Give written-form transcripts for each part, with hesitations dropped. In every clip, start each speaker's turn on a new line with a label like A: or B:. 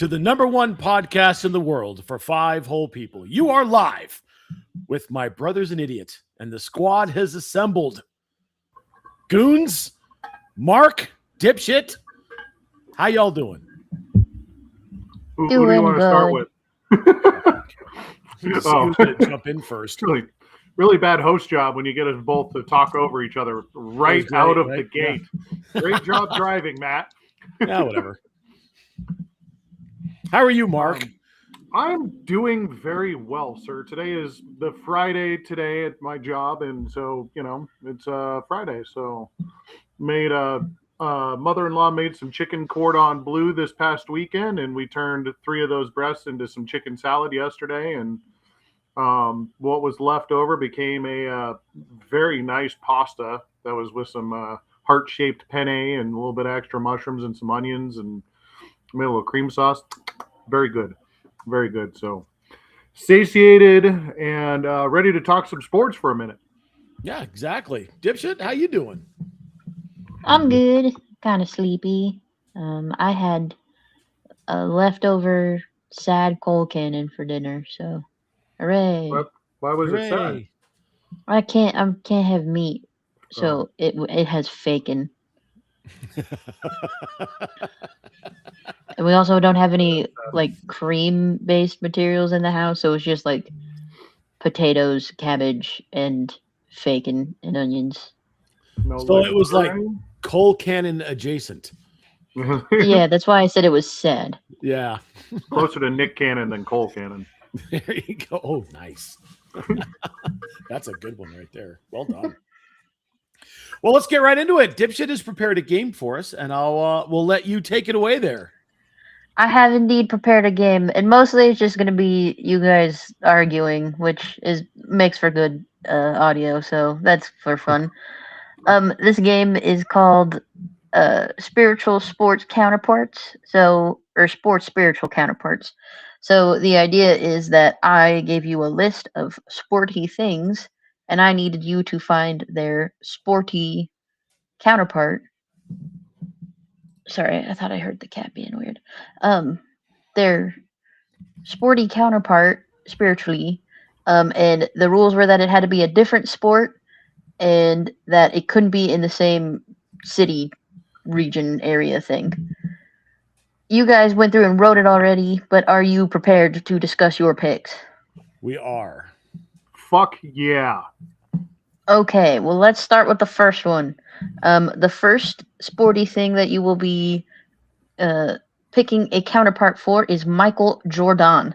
A: to the number one podcast in the world for five whole people. You are live with my brother's an idiot, and the squad has assembled. Goons, Mark, dipshit, how y'all doing?
B: Who do you want to start with?
A: Who's gonna jump in first?
B: Really bad host job when you get us both to talk over each other right out of the gate. Yeah. Great job driving, Matt.
A: Yeah, whatever. How are you, Mark?
B: I'm doing very well, sir. Today is the Friday today at my job, and so, it's Friday. So mother-in-law made some chicken cordon bleu this past weekend, and we turned 3 of those breasts into some chicken salad yesterday, and what was left over became a very nice pasta that was with some heart-shaped penne and a little bit of extra mushrooms and some onions, and made a little cream sauce. Very good. Very good. So satiated and ready to talk some sports for a minute.
A: Yeah, exactly. Dipshit, how you doing?
C: I'm good. Kind of sleepy. I had a leftover sad coal cannon for dinner, so hooray!
B: Why was it sad?
C: I can't have meat, so it has bacon. And we also don't have any cream-based materials in the house, so it's just like potatoes, cabbage, and bacon and onions.
A: So it was like coal cannon adjacent.
C: Yeah, that's why I said it was sad.
A: Yeah.
B: Closer to Nick Cannon than Cole Cannon.
A: There you go. Oh, nice. That's a good one right there. Well done. Well, let's get right into it. Dipshit has prepared a game for us, and we'll let you take it away there.
C: I have indeed prepared a game, and mostly it's just going to be you guys arguing, which makes for good audio, so that's for fun. This game is called Spiritual Sports Counterparts, or Sports Spiritual Counterparts. So the idea is that I gave you a list of sporty things, and I needed you to find their sporty counterpart. Sorry, I thought I heard the cat being weird. Their sporty counterpart spiritually, and the rules were that it had to be a different sport, and that it couldn't be in the same city, region, area thing. You guys went through and wrote it already, but are you prepared to discuss your picks?
A: We are.
B: Fuck yeah.
C: Okay, well, let's start with the first one. The first sporty thing that you will be picking a counterpart for is Michael Jordan.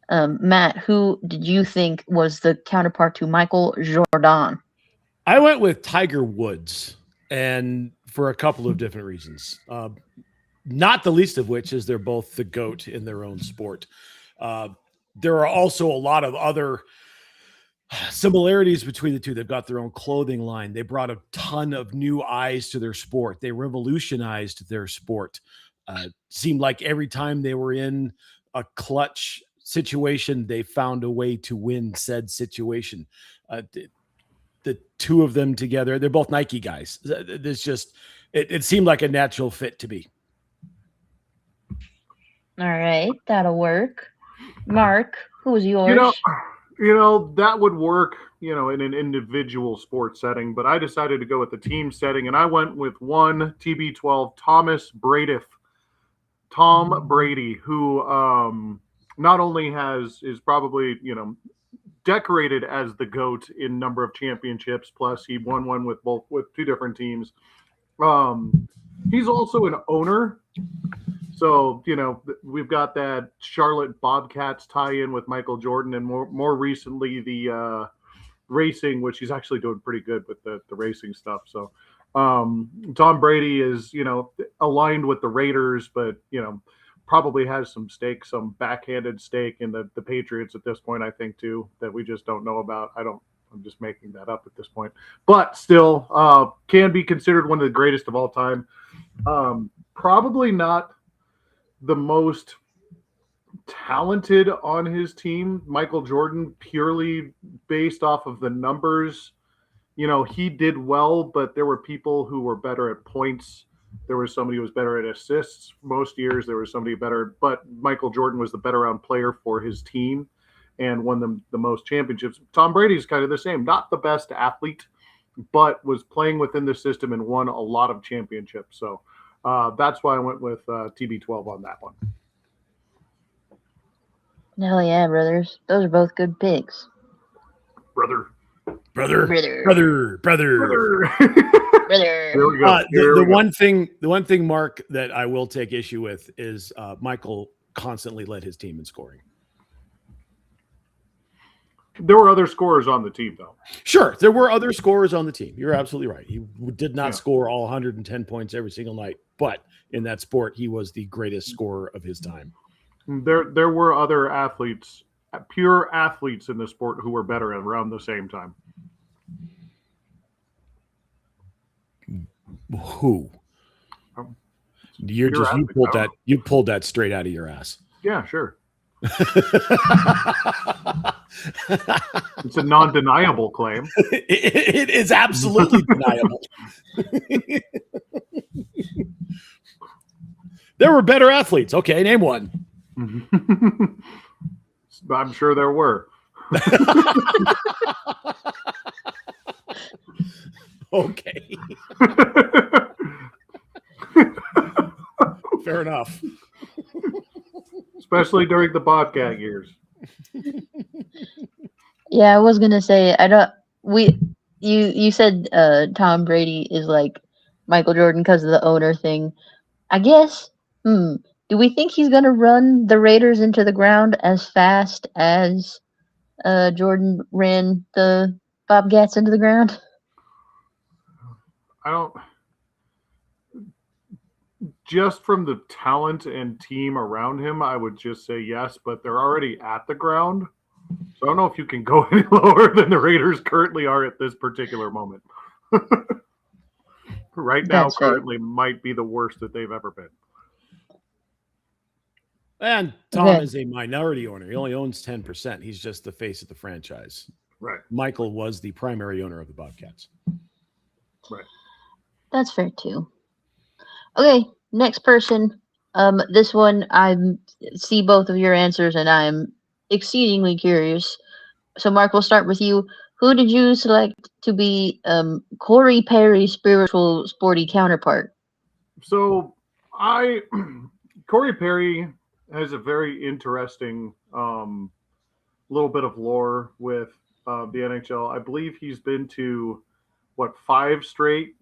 C: Matt, who did you think was the counterpart to Michael Jordan?
A: I went with Tiger Woods, and for a couple of different reasons. Not the least of which is they're both the GOAT in their own sport. There are also a lot of other similarities between the two. They've got their own clothing line. They brought a ton of new eyes to their sport. They revolutionized their sport. Seemed like every time they were in a clutch situation, they found a way to win said situation. The two of them together, they're both Nike guys. There's just, it seemed like a natural fit to me.
C: All right, that'll work. Mark, who was yours?
B: That would work, in an individual sports setting, but I decided to go with the team setting, and I went with one TB12, Tom Brady, who not only is probably, decorated as the GOAT in number of championships, plus he won one with 2 different teams. He's also an owner. So, we've got that Charlotte Bobcats tie-in with Michael Jordan, and more recently the racing, which he's actually doing pretty good with the racing stuff. So Tom Brady is, aligned with the Raiders, but, probably has some backhanded stake in the Patriots at this point, I think, too, that we just don't know about. I'm just making that up at this point. But still, can be considered one of the greatest of all time. Probably not the most talented on his team, Michael Jordan, purely based off of the numbers. He did well, but there were people who were better at points There was somebody who was better at assists. Most years there was somebody better, but Michael Jordan was the better round player for his team and won them the most championships. Tom Brady's kind of the same. Not the best athlete, but was playing within the system and won a lot of championships. So that's why I went with TB12 on that one.
C: Hell yeah, brothers. Those are both good picks.
B: Brother.
A: Brother.
C: Brother.
B: Brother.
C: Brother.
B: Here we go.
A: The one thing, Mark, that I will take issue with is Michael constantly led his team in scoring.
B: There were other scorers on the team, though.
A: Sure, there were other scorers on the team. You're absolutely right. He did not score all 110 points every single night, but in that sport, he was the greatest scorer of his time.
B: There were other athletes, pure athletes in the sport who were better around the same time.
A: Who? You pulled that straight out of your ass.
B: Yeah, sure. It's a non-deniable claim.
A: It is absolutely deniable. There were better athletes. Okay, name one.
B: I'm sure there were.
A: Okay. Fair enough.
B: Especially during the Bobcat years.
C: Yeah, I was gonna say you said Tom Brady is like Michael Jordan because of the owner thing. I guess. Do we think he's gonna run the Raiders into the ground as fast as Jordan ran the Bobcats into the ground?
B: I don't. Just from the talent and team around him, I would just say yes, but they're already at the ground. So I don't know if you can go any lower than the Raiders currently are at this particular moment. Right now,
C: That's fair.
B: currently might be the worst that they've ever been.
A: And Tom is a minority owner. He only owns 10%. He's just the face of the franchise.
B: Right.
A: Michael was the primary owner of the Bobcats.
B: Right.
C: That's fair too. Okay, next person. This one I see both of your answers, and I'm exceedingly curious. So, Mark, we'll start with you. Who did you select to be Corey Perry's spiritual sporty counterpart?
B: So, Corey Perry has a very interesting little bit of lore with the NHL. I believe he's been to 5 straight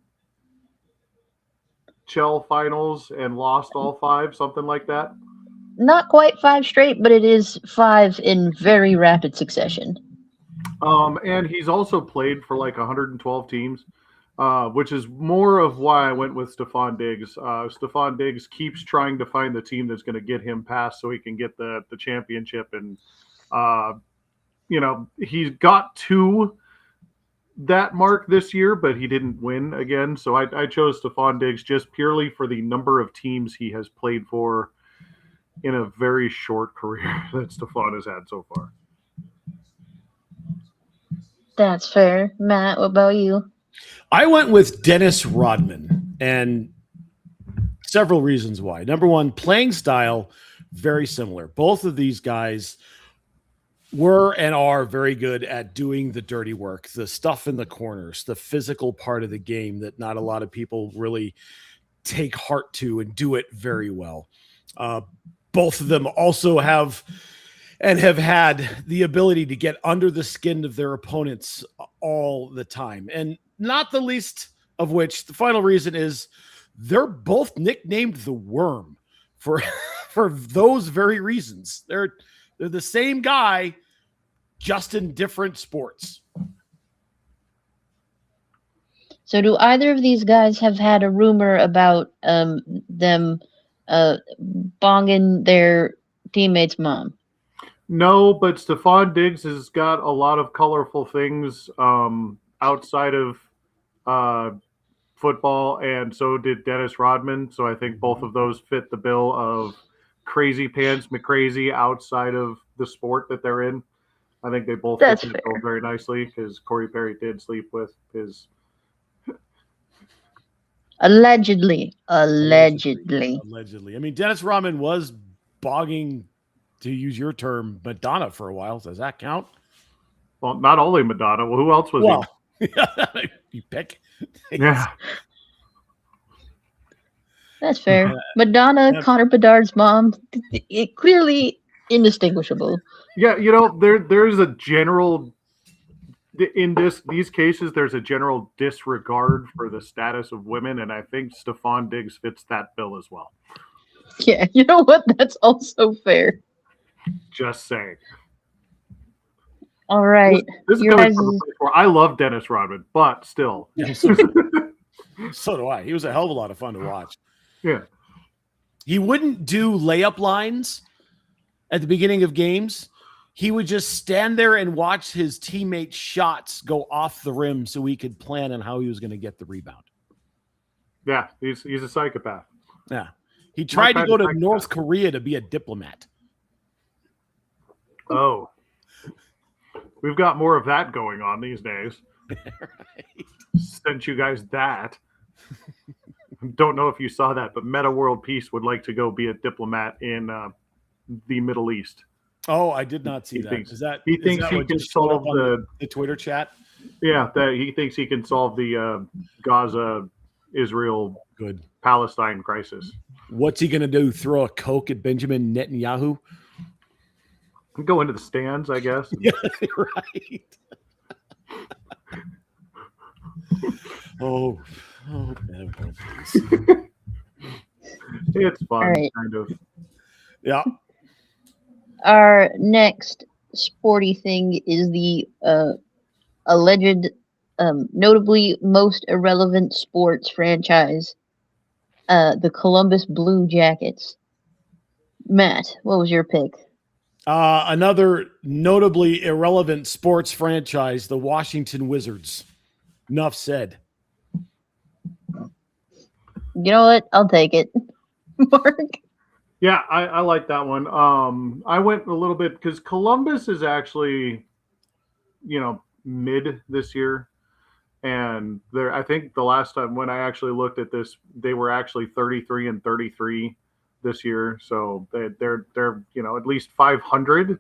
B: Chell finals and lost all 5, something like that.
C: Not quite 5 straight, but it is 5 in very rapid succession.
B: And he's also played for like 112 teams, which is more of why I went with Stephon Diggs. Stephon Diggs keeps trying to find the team that's going to get him past so he can get the championship. And, he's got to that mark this year, but he didn't win again. So I chose Stephon Diggs just purely for the number of teams he has played for in a very short career that Stephon has had so far.
C: That's fair. Matt, what about you?
A: I went with Dennis Rodman, and several reasons why. Number one, playing style, very similar. Both of these guys were and are very good at doing the dirty work, the stuff in the corners, the physical part of the game that not a lot of people really take heart to and do it very well. Both of them also have had the ability to get under the skin of their opponents all the time. And not the least of which, the final reason is they're both nicknamed the Worm for those very reasons. They're the same guy, just in different sports.
C: So do either of these guys have had a rumor about them bonging their teammate's mom?
B: No, but Stephon Diggs has got a lot of colorful things outside of football, and so did Dennis Rodman. So I think both of those fit the bill of crazy pants McCrazy outside of the sport that they're in. I think they both fit the bill very nicely because Corey Perry did sleep with his
C: Allegedly.
A: Allegedly. I mean, Dennis Rodman was bogging, to use your term, Madonna for a while. Does that count?
B: Well, not only Madonna. Well, who else was
A: You pick.
B: he? Yeah.
C: That's fair. Madonna, Connor Bedard's mom, it clearly indistinguishable.
B: Yeah, there's a general in these cases. There's a general disregard for the status of women, and I think Stefan Diggs fits that bill as well.
C: Yeah, you know what? That's also fair.
B: Just saying.
C: All right.
B: This is coming from a place where I love Dennis Rodman, but still.
A: So do I. He was a hell of a lot of fun to watch.
B: Yeah.
A: He wouldn't do layup lines at the beginning of games. He would just stand there and watch his teammates' shots go off the rim so he could plan on how he was going to get the rebound.
B: Yeah, he's a psychopath.
A: Yeah. He tried to go to North Korea to be a diplomat.
B: Oh. We've got more of that going on these days.
A: Right.
B: Sent you guys that. Don't know if you saw that, but Meta World Peace would like to go be a diplomat in the Middle East.
A: Oh, I did not see that.
B: He thinks he can solve the
A: Twitter chat?
B: Yeah, that he thinks he can solve the Gaza, Israel, Palestine crisis.
A: What's he going to do? Throw a Coke at Benjamin Netanyahu?
B: Go into the stands, I guess.
A: Yeah, right. oh, please.
B: It's fun,
C: right.
B: kind of.
A: Yeah.
C: Our next sporty thing is the alleged, notably most irrelevant sports franchise, the Columbus Blue Jackets. Matt, what was your pick?
A: Another notably irrelevant sports franchise, the Washington Wizards. Enough said.
C: You know what? I'll take it. Mark?
B: Yeah, I like that one. I went a little bit because Columbus is actually, mid this year. And I think the last time when I actually looked at this, they were actually 33-33 this year. So they're at least 500.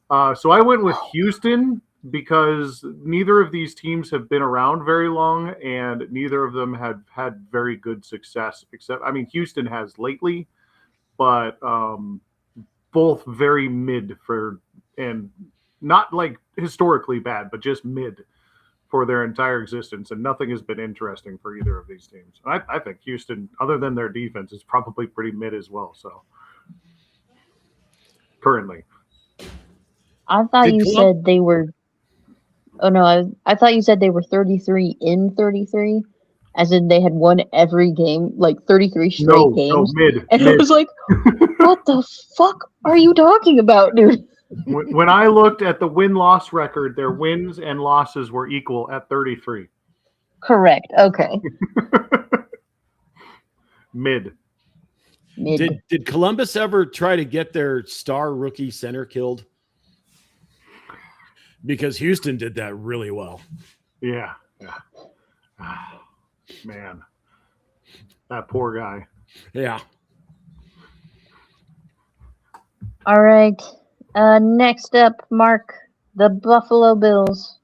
B: So I went with Houston because neither of these teams have been around very long and neither of them have had very good success, except, Houston has lately, but both very mid and not like historically bad, but just mid for their entire existence. And nothing has been interesting for either of these teams. I think Houston, other than their defense, is probably pretty mid as well. So currently.
C: I thought you said they were. Oh no, I thought you said they were 33-33, as in they had won every game, like 33 straight games.
B: No, mid.
C: And I was like, what the fuck are you talking about, dude?
B: When I looked at the win-loss record, their wins and losses were equal at 33.
C: Correct. Okay.
B: Mid.
A: Did Columbus ever try to get their star rookie center killed? Because Houston did that really well.
B: Yeah. Man. That poor guy.
A: Yeah.
C: All right. Next up, Mark, the Buffalo Bills.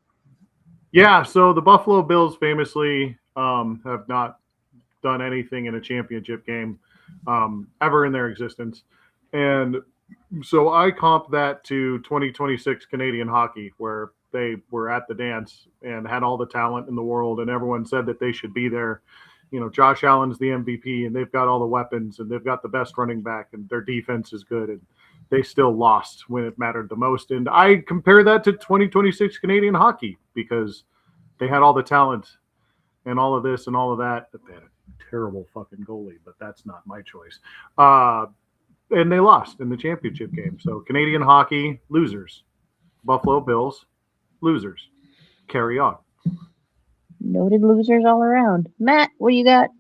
B: Yeah, so the Buffalo Bills famously have not done anything in a championship game ever in their existence. And so I comp that to 2026 Canadian hockey, where they were at the dance and had all the talent in the world, and everyone said that they should be there. Josh Allen's the MVP, and they've got all the weapons, and they've got the best running back, and their defense is good, and they still lost when it mattered the most. And I compare that to 2026 Canadian hockey because they had all the talent and all of this and all of that. But they had a terrible fucking goalie, but that's not my choice. And they lost in the championship game. So Canadian hockey, losers. Buffalo Bills, losers. Carry on.
C: Noted losers all around. Matt, what do you got?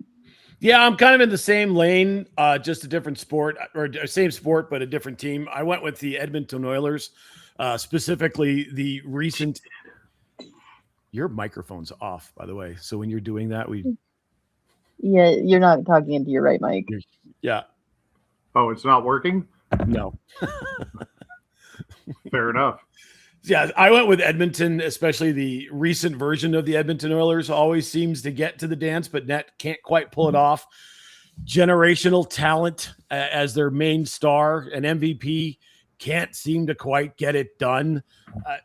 A: Yeah, I'm kind of in the same lane, just a different sport, or same sport, but a different team. I went with the Edmonton Oilers, specifically the recent. Your microphone's off, by the way. So when you're doing that,
C: Yeah, you're not talking into your right mic.
A: Yeah.
B: Oh, it's not working?
A: No.
B: Fair enough.
A: Yeah, I went with Edmonton, especially the recent version of the Edmonton Oilers always seems to get to the dance, but net can't quite pull it off. Generational talent as their main star, an MVP can't seem to quite get it done.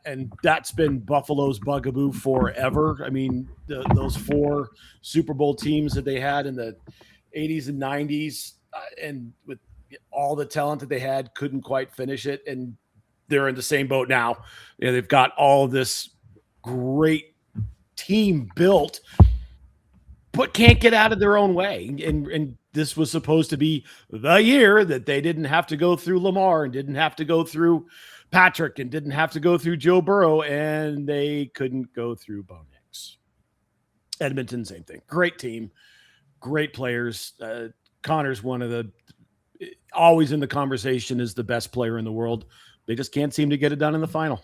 A: And that's been Buffalo's bugaboo forever. I mean, those 4 Super Bowl teams that they had in the 80s and 90s, and with all the talent that they had, couldn't quite finish it. And they're in the same boat now. You know, they've got all this great team built, but can't get out of their own way. And this was supposed to be the year that they didn't have to go through Lamar and didn't have to go through Patrick and didn't have to go through Joe Burrow, and they couldn't go through Bo Nix. Edmonton, same thing. Great team, great players. Connor's one of the always in the conversation as the best player in the world. They just can't seem to get it done in the final.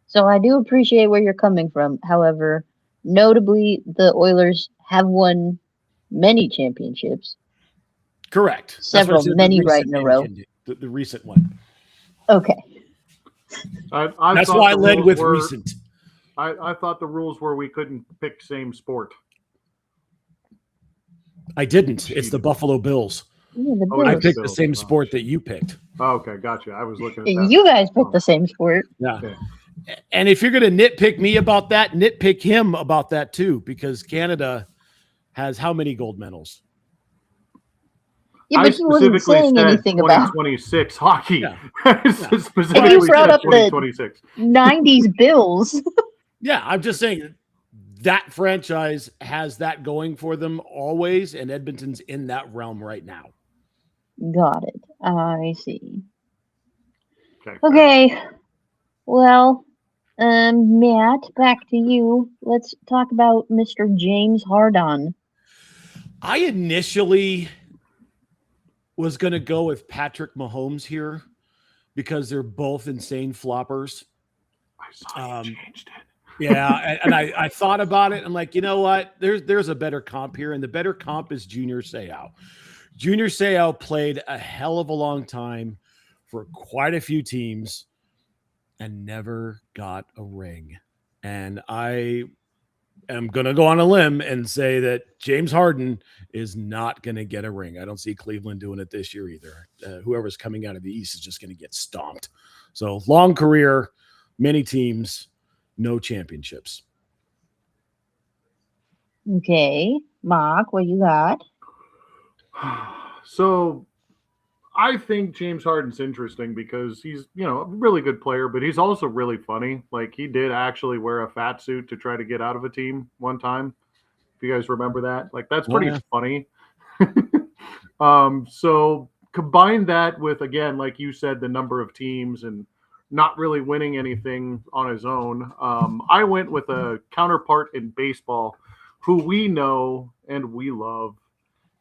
C: So I do appreciate where you're coming from. However, notably, the Oilers have won many championships.
A: Correct.
C: Several, many right in a row.
A: The recent one.
C: Okay.
B: That's
A: why I led with recent.
B: I thought the rules were we couldn't pick same sport.
A: I didn't. It's the Buffalo Bills.
C: Yeah, the
A: I
C: Bills.
A: picked the same sport that you picked.
B: Oh, okay, gotcha. I was looking at that.
C: You guys picked the same sport.
A: Yeah.
B: Okay.
A: And if you're going to nitpick me about that, nitpick him about that too, because Canada has how many gold medals?
C: Yeah, but he wasn't saying anything about
B: 2026 hockey.
A: Yeah.
B: Specifically
C: you brought up the
B: 2026.
C: 90s Bills.
A: Yeah, I'm just saying that franchise has that going for them always, and Edmonton's in that realm right now.
C: Got it. I see.
B: Okay.
C: Okay. Well, Matt, back to you. Let's talk about Mr. James Harden.
A: I initially was going to go with Patrick Mahomes here because they're both insane floppers.
B: I saw you changed it.
A: Yeah, and I thought about it. I'm like, you know what? There's a better comp here, and the better comp is Junior Seau. Junior Seau played a hell of a long time for quite a few teams and never got a ring. And I am going to go on a limb and say that James Harden is not going to get a ring. I don't see Cleveland doing it this year either. Whoever's coming out of the East is just going to get stomped. So long career, many teams, no championships.
C: Okay. Mark, what you got?
B: So I think James Harden's interesting because he's, a really good player, but he's also really funny. Like, he did actually wear a fat suit to try to get out of a team one time. If you guys remember that, like, that's pretty funny. So combine that with, again, like you said, the number of teams and not really winning anything on his own. I went with a counterpart in baseball who we know and we love.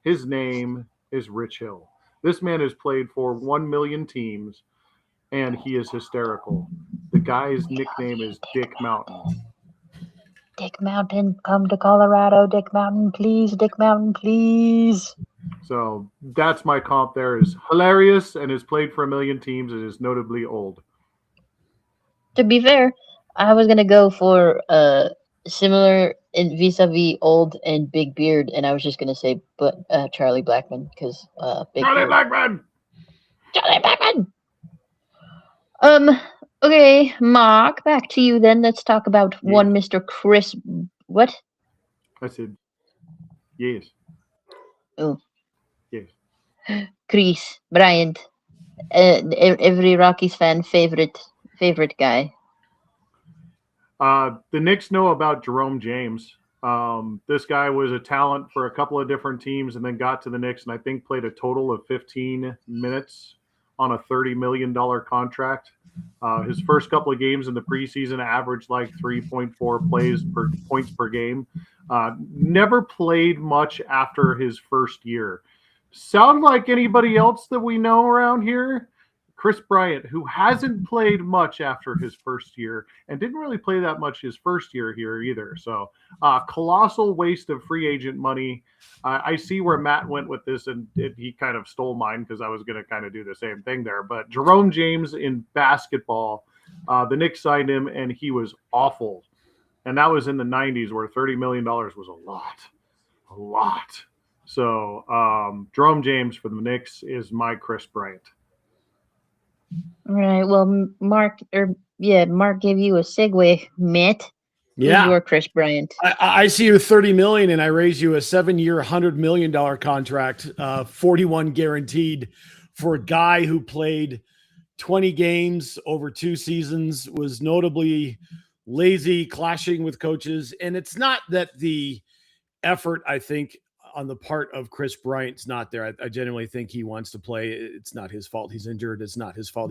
B: His name is Rich Hill. This man has played for 1 million teams, and he is hysterical. The guy's nickname is Dick Mountain.
C: Dick Mountain, come to Colorado. Dick Mountain, please. Dick Mountain, please.
B: So that's my comp there. Is hilarious and has played for 1 million teams and is notably old.
C: To be fair, I was going to go for similar in vis-a-vis old and big beard, and I was just going to say Charlie Blackmon because
B: Charlie Blackmon!
C: Okay, Mark, back to you then. Let's talk about one Mr. Chris. What?
B: I said, yes.
C: Oh.
B: Yes.
C: Chris Bryant, every Rockies fan favorite guy.
B: The Knicks know about Jerome James. This guy was a talent for a couple of different teams and then got to the Knicks and I think played a total of 15 minutes on a $30 million contract. His first couple of games in the preseason averaged like 3.4 points per game. Never played much after his first year. Sound like anybody else that we know around here? Chris Bryant, who hasn't played much after his first year and didn't really play that much his first year here either. So colossal waste of free agent money. I see where Matt went with this, and he kind of stole mine because I was going to kind of do the same thing there. But Jerome James in basketball, the Knicks signed him, and he was awful. And that was in the 90s where $30 million was a lot. So Jerome James for the Knicks is my Chris Bryant.
C: All right. Well, Mark gave you a segue, Matt.
A: Yeah.
C: Who's your Chris Bryant?
A: I see you $30 million, and I raise you a 7-year, $100 million contract, 41 guaranteed for a guy who played 20 games over 2 seasons, was notably lazy, clashing with coaches. And it's not that the effort, I think, on the part of Chris Bryant's not there. I genuinely think he wants to play. It's not his fault he's injured. It's not his fault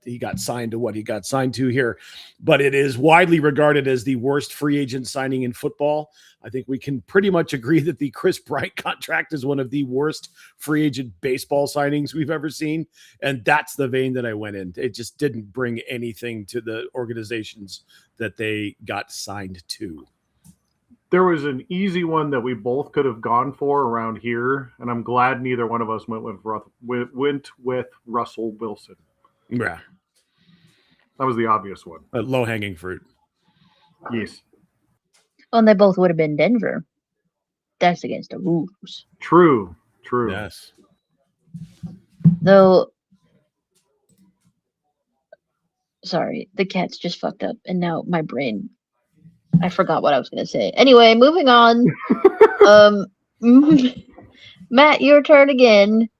A: he got signed to what he got signed to here. But it is widely regarded as the worst free agent signing in football. I think we can pretty much agree that the Chris Bryant contract is one of the worst free agent baseball signings we've ever seen. And that's the vein that I went in. It just didn't bring anything to the organizations that they got signed to.
B: There was an easy one that we both could have gone for around here, and I'm glad neither one of us went with Russell Wilson.
A: Yeah.
B: That was the obvious one.
A: Low-hanging fruit.
B: Yes.
C: Oh, and they both would have been Denver. That's against the rules.
B: True.
A: Yes.
C: Though, sorry, the cat's just fucked up, and now my brain, I forgot what I was going to say. Anyway, moving on. Matt, your turn again.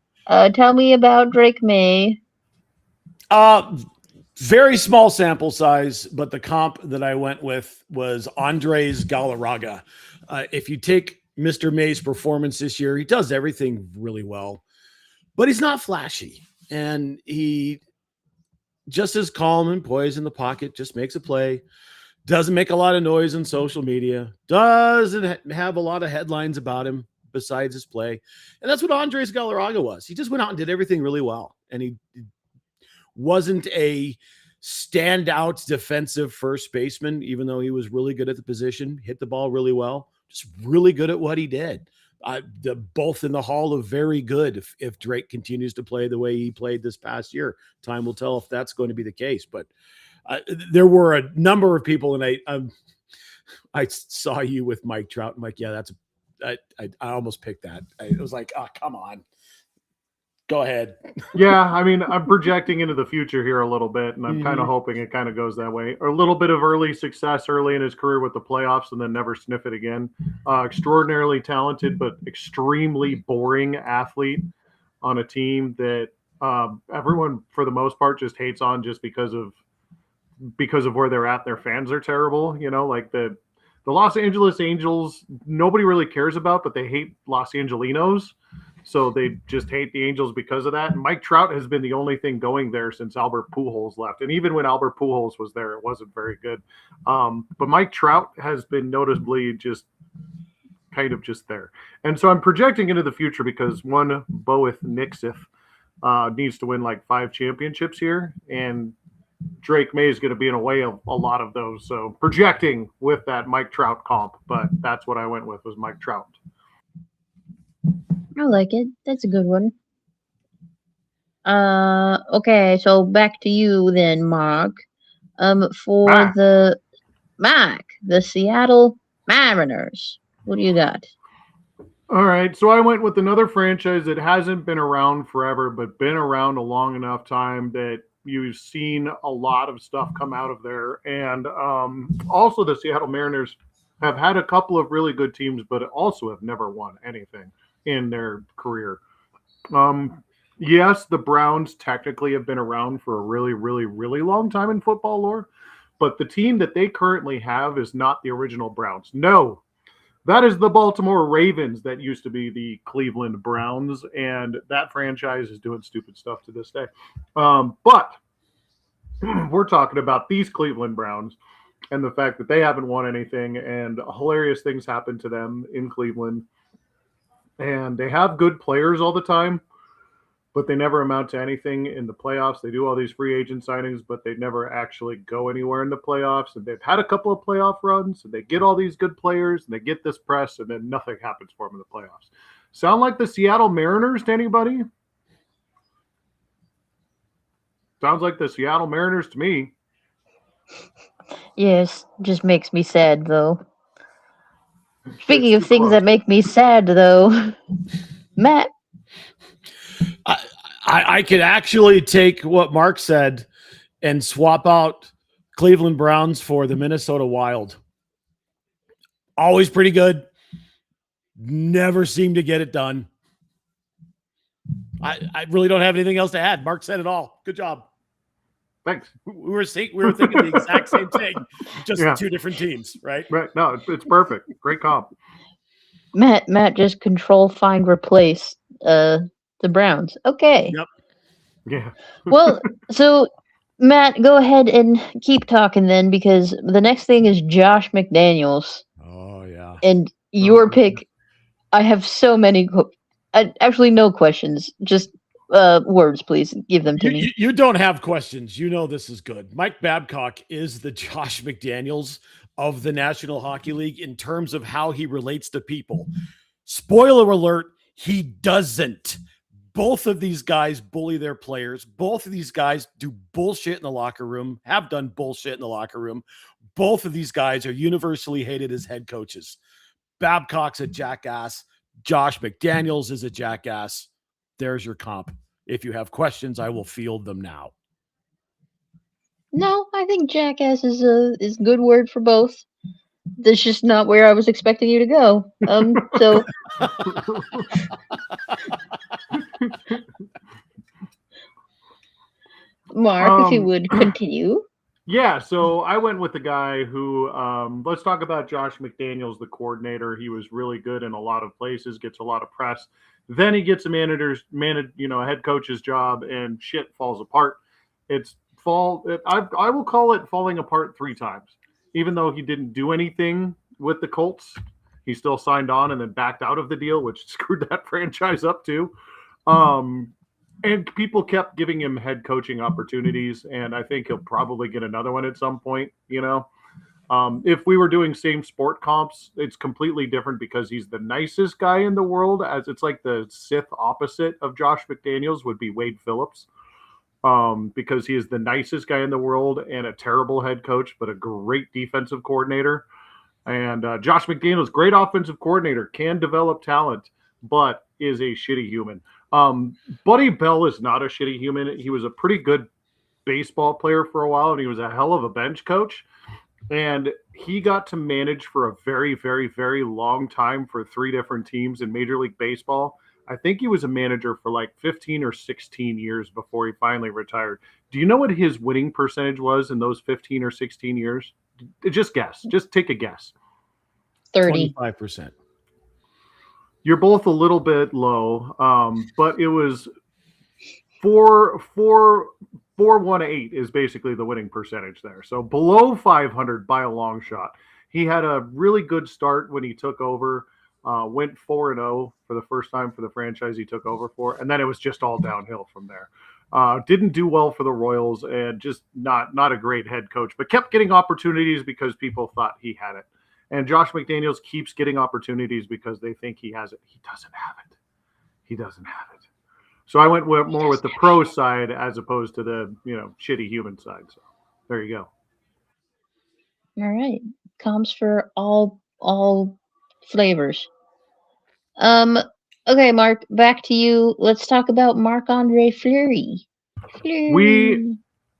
C: Tell me about Drake May.
A: Very small sample size, but the comp that I went with was Andres Galarraga. If you take Mr. May's performance this year, he does everything really well, but he's not flashy. And he just is calm and poised in the pocket, just makes a play. Doesn't make a lot of noise on social media. Doesn't have a lot of headlines about him besides his play. And that's what Andres Galarraga was. He just went out and did everything really well. And he wasn't a standout defensive first baseman, even though he was really good at the position, hit the ball really well, just really good at what he did. Both in the hall of very good if Drake continues to play the way he played this past year. Time will tell if that's going to be the case. But there were a number of people, and I saw you with Mike Trout. I'm like, yeah, I almost picked that. It was like, oh, come on. Go ahead.
B: Yeah, I mean, I'm projecting into the future here a little bit, and I'm kind of hoping it kind of goes that way. A little bit of early success early in his career with the playoffs and then never sniff it again. Extraordinarily talented, but extremely boring athlete on a team that everyone, for the most part, just hates on just because of where they're at. Their fans are terrible, like the Los Angeles Angels, nobody really cares about, but they hate Los Angelinos. So they just hate the Angels because of that. And Mike Trout has been the only thing going there since Albert Pujols left. And even when Albert Pujols was there, it wasn't very good. But Mike Trout has been noticeably just kind of just there. And so I'm projecting into the future because one, Boeth Nixith needs to win like 5 championships here. And Drake May is going to be in a way of a lot of those. So projecting with that Mike Trout comp, but that's what I went with was Mike Trout.
C: I like it. That's a good one. Okay, so back to you then, Mark. For the Seattle Mariners. What do you got?
B: All right, so I went with another franchise that hasn't been around forever, but been around a long enough time that you've seen a lot of stuff come out of there. And also the Seattle Mariners have had a couple of really good teams, but also have never won anything in their career. Yes, the Browns technically have been around for a really, really, really long time in football lore, but the team that they currently have is not the original Browns. No, that is the Baltimore Ravens that used to be the Cleveland Browns, and that franchise is doing stupid stuff to this day. But we're talking about these Cleveland Browns and the fact that they haven't won anything, and hilarious things happen to them in Cleveland. And they have good players all the time, but they never amount to anything in the playoffs. They do all these free agent signings, but they never actually go anywhere in the playoffs. And they've had a couple of playoff runs, and they get all these good players, and they get this press, and then nothing happens for them in the playoffs. Sound like the Seattle Mariners to anybody? Sounds like the Seattle Mariners to me.
C: Yes, just makes me sad though. Speaking
B: It's
C: of
B: too
C: things
B: close.
C: that make me sad though, Matt,
A: I could actually take what Mark said and swap out Cleveland Browns for the Minnesota Wild. Always pretty good. Never seem to get it done. I really don't have anything else to add. Mark said it all. Good job.
B: Thanks.
A: We were thinking the exact same thing, just
B: Yeah.
A: two different teams, right?
B: Right. No, it's perfect. Great comp.
C: Matt, just control, find, replace the Browns. Okay.
A: Yep.
B: Yeah.
C: Well, so Matt, go ahead and keep talking then, because the next thing is Josh McDaniels
A: Oh yeah.
C: and your
B: Oh,
C: pick. I have so many, actually no questions, just words, please give them to me.
A: You don't have questions. You know this is good. Mike Babcock is the Josh McDaniels of the National Hockey League in terms of how he relates to people. Spoiler alert, he doesn't. Both of these guys bully their players. Both of these guys do bullshit in the locker room, have done bullshit in the locker room. Both of these guys are universally hated as head coaches. Babcock's a jackass. Josh McDaniels is a jackass. There's your comp. If you have questions, I will field them now.
C: No, I think jackass is a good word for both. That's just not where I was expecting you to go. So Mark, if you would continue.
B: Yeah, so I went with the guy who, let's talk about Josh McDaniels, the coordinator. He was really good in a lot of places, gets a lot of press. Then he gets a head coach's job, and shit falls apart. I will call it falling apart 3 times. Even though he didn't do anything with the Colts, he still signed on and then backed out of the deal, which screwed that franchise up too. And people kept giving him head coaching opportunities, and I think he'll probably get another one at some point. If we were doing same sport comps, it's completely different because he's the nicest guy in the world. As it's like the Sith opposite of Josh McDaniels would be Wade Phillips, because he is the nicest guy in the world and a terrible head coach, but a great defensive coordinator. And Josh McDaniels, great offensive coordinator, can develop talent, but is a shitty human. Buddy Bell is not a shitty human. He was a pretty good baseball player for a while, and he was a hell of a bench coach. And he got to manage for a very, very, very long time for 3 different teams in Major League Baseball. I think he was a manager for like 15 or 16 years before he finally retired. Do you know what his winning percentage was in those 15 or 16 years? Just guess. Just take a guess.
C: 30.
A: 25%.
B: You're both a little bit low, but it was 418 is basically the winning percentage there. So below 500 by a long shot. He had a really good start when he took over, went 4-0 for the first time for the franchise he took over for, and then it was just all downhill from there. Didn't do well for the Royals, and just not a great head coach, but kept getting opportunities because people thought he had it. And Josh McDaniels keeps getting opportunities because they think he has it. He doesn't have it. He doesn't have it. So I went more with the pro side as opposed to the shitty human side. So there you go.
C: All right. Comps for all flavors. Okay, Mark, back to you. Let's talk about Marc-Andre Fleury.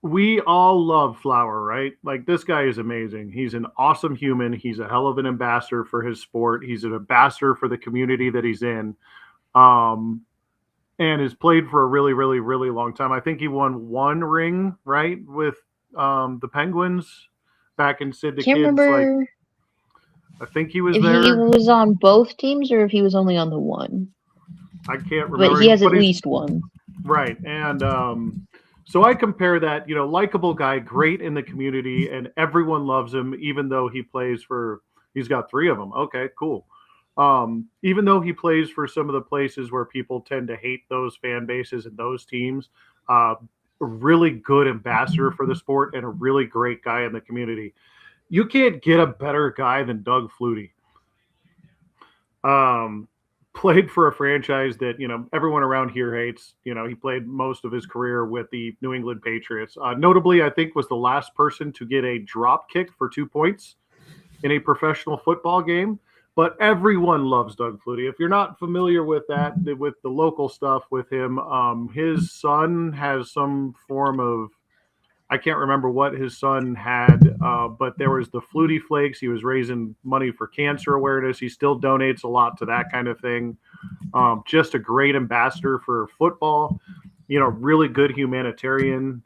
B: We all love Flower, right? Like, this guy is amazing. He's an awesome human. He's a hell of an ambassador for his sport. He's an ambassador for the community that he's in. And has played for a really, really, really long time. I think he won 1 ring, right, with the Penguins back in Sid the
C: Can't
B: Kid's.
C: remember
B: I think he was
C: if
B: there.
C: he was on both teams or if he was only on the one.
B: I can't remember.
C: But he has at
B: he's-
C: least one.
B: Right. And so I compare that, likable guy, great in the community, and everyone loves him, even though he plays for, he's got 3 of them. Okay, cool. Even though he plays for some of the places where people tend to hate those fan bases and those teams, a really good ambassador for the sport and a really great guy in the community. You can't get a better guy than Doug Flutie. Played for a franchise that, everyone around here hates. He played most of his career with the New England Patriots. Notably, I think was the last person to get a drop kick for 2 points in a professional football game. But everyone loves Doug Flutie. If you're not familiar with that, with the local stuff with him, his son has some form of, I can't remember what his son had, but there was the Flutie Flakes. He was raising money for cancer awareness. He still donates a lot to that kind of thing. Just a great ambassador for football, really good humanitarian,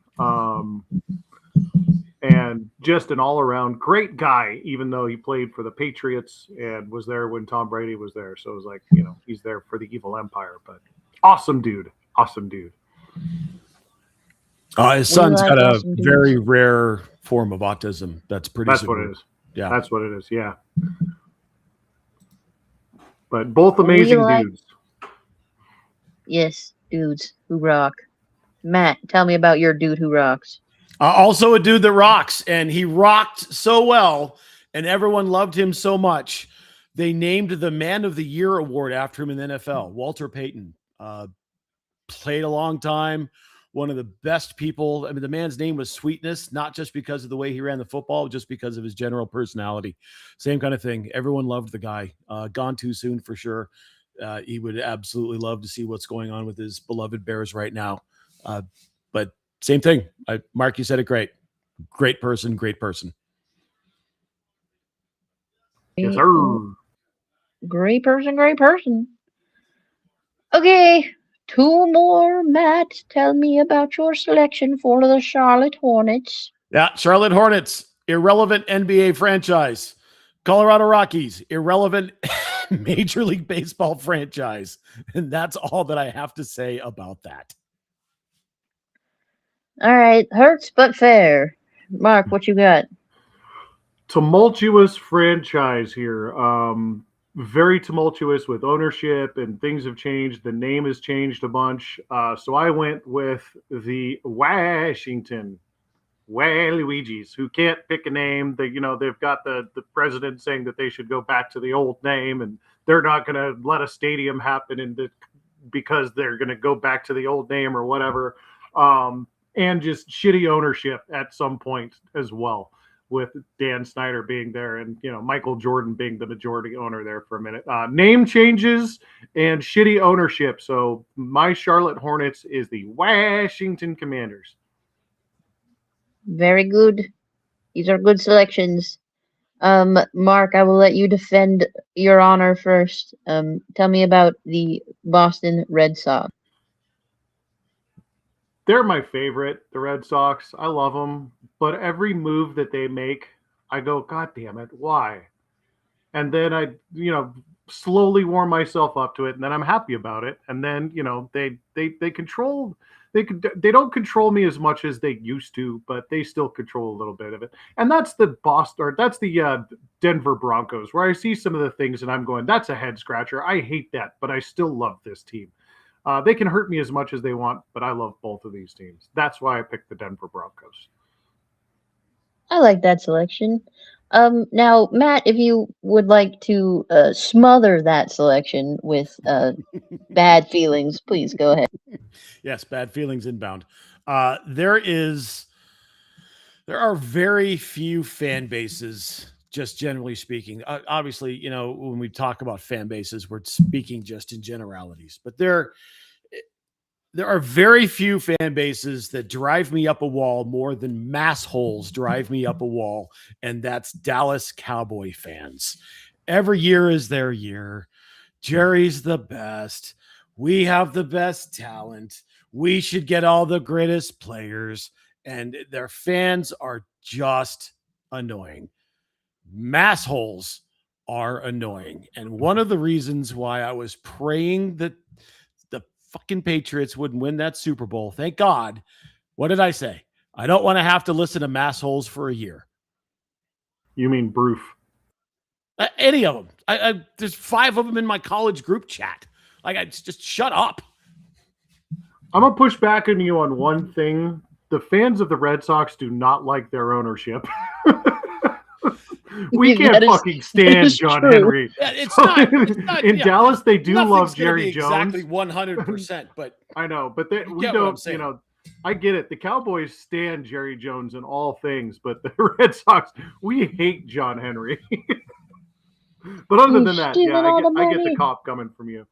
B: and just an all-around great guy, even though he played for the Patriots and was there when Tom Brady was there. So it was like, he's there for the evil empire, but awesome dude.
A: His son's got a very rare form of autism. That's
B: what it is.
A: Yeah.
B: That's what it is. Yeah. But both amazing dudes.
C: Yes, dudes who rock. Matt, tell me about your dude who rocks.
A: Also a dude that rocks, and he rocked so well, and everyone loved him so much. They named the Man of the Year award after him in the NFL. Walter Payton played a long time. One of the best people. I mean, the man's name was Sweetness, not just because of the way he ran the football, just because of his general personality. Same kind of thing. Everyone loved the guy. Gone too soon for sure. He would absolutely love to see what's going on with his beloved Bears right now. But same thing. Mark, you said it great. Great person.
B: Yes, sir.
C: Great person. Okay. 2 more, Matt. Tell me about your selection for the Charlotte Hornets.
A: Yeah, Charlotte Hornets, irrelevant NBA franchise. Colorado Rockies, irrelevant Major League Baseball franchise. And that's all that I have to say about that.
C: All right, hurts but fair. Mark, what you got?
B: Tumultuous franchise here. Very tumultuous with ownership, and things have changed. The name has changed a bunch. So I went with the Washington Waluigi's, who can't pick a name. They've got the president saying that they should go back to the old name, and they're not going to let a stadium happen because they're going to go back to the old name or whatever. And just shitty ownership at some point as well, with Dan Snyder being there and, Michael Jordan being the majority owner there for a minute. Name changes and shitty ownership. So my Charlotte Hornets is the Washington Commanders.
C: Very good. These are good selections. Mark, I will let you defend your honor first. Tell me about the Boston Red Sox.
B: They're my favorite, the Red Sox. I love them. But every move that they make, I go, God damn it, why? And then I, slowly warm myself up to it, and then I'm happy about it. And then, they don't control me as much as they used to, but they still control a little bit of it. And that's the Denver Broncos, where I see some of the things and I'm going, that's a head scratcher. I hate that, but I still love this team. They can hurt me as much as they want, but I love both of these teams. That's why I picked the Denver Broncos.
C: I like that selection. Now, Matt, if you would like to smother that selection with bad feelings, please go ahead.
A: Yes, bad feelings inbound. There are very few fan bases, just generally speaking. Obviously, when we talk about fan bases, we're speaking just in generalities. But there are very few fan bases that drive me up a wall more than mass holes drive me up a wall, and that's Dallas Cowboy fans. Every year is their year. Jerry's the best. We have the best talent. We should get all the greatest players, and their fans are just annoying. Mass holes are annoying. And one of the reasons why I was praying that the fucking Patriots wouldn't win that Super Bowl, thank God. What did I say? I don't want to have to listen to mass holes for a year.
B: You mean Broof?
A: Any of them. There's 5 of them in my college group chat. Like, I just shut up.
B: I'm gonna push back on you on one thing. The fans of the Red Sox do not like their ownership. We can't
C: That is-
B: fucking
C: that
B: stand
C: is
B: John
C: true.
B: Henry.
A: Yeah, it's
B: So,
A: not
B: in
A: yeah,
B: Dallas, they do
A: nothing's
B: love
A: gonna
B: Jerry
A: be
B: Jones.
A: exactly 100%, but
B: I know, but
A: You
B: we
A: get what I'm
B: don't.
A: saying.
B: I get it. The Cowboys stand Jerry Jones in all things, but the Red Sox, we hate John Henry. But other
C: He's
B: than that,
C: stealing all the
B: I get the
C: money.
B: cop coming from you.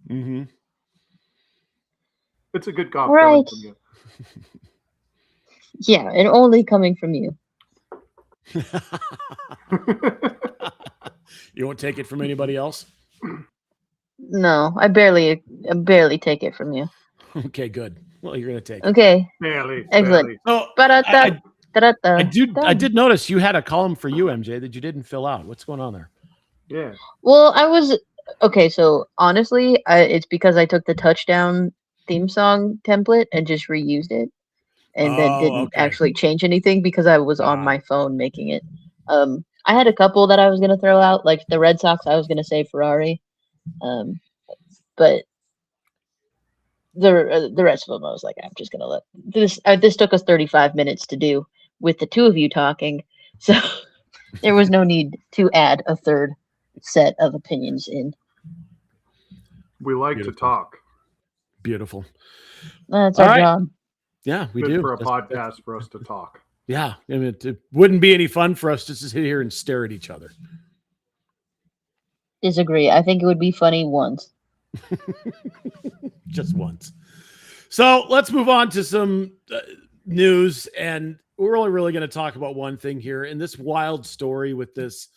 A: mm-hmm.
B: It's a good cop
C: Right.
B: coming from you.
C: Yeah, and only coming from you.
A: You won't take it from anybody else?
C: No, I barely take it from you.
A: Okay, good. Well, you're gonna take it.
C: Okay,
B: Barely.
C: Excellent.
B: Barely.
A: So
C: Ba-da-da, da-da-da,
A: I
C: da.
A: did notice you had a column for you, MJ, that you didn't fill out. What's going on there?
B: Yeah.
C: Well, I was okay. So honestly, it's because I took the touchdown theme song template and just reused it, and then
A: Oh,
C: didn't
A: okay.
C: actually change anything because I was on
A: Ah.
C: my phone making it. I had a couple that I was gonna throw out, like the Red Sox. I was gonna say Ferrari, but the rest of them, I was like, I'm just gonna let this. This took us 35 minutes to do with the two of you talking, so there was no need to add a third set of opinions in.
B: We like
A: Beautiful.
B: to talk.
A: Beautiful.
C: That's
A: All
C: our
A: right.
C: job.
A: Yeah, we
B: Good
A: do.
B: for a
A: That's-
B: podcast for us to talk.
A: Yeah, I mean, it wouldn't be any fun for us to sit here and stare at each other.
C: Disagree. I think it would be funny once.
A: Just once. So let's move on to some news, and we're only really going to talk about one thing here. In this wild story with this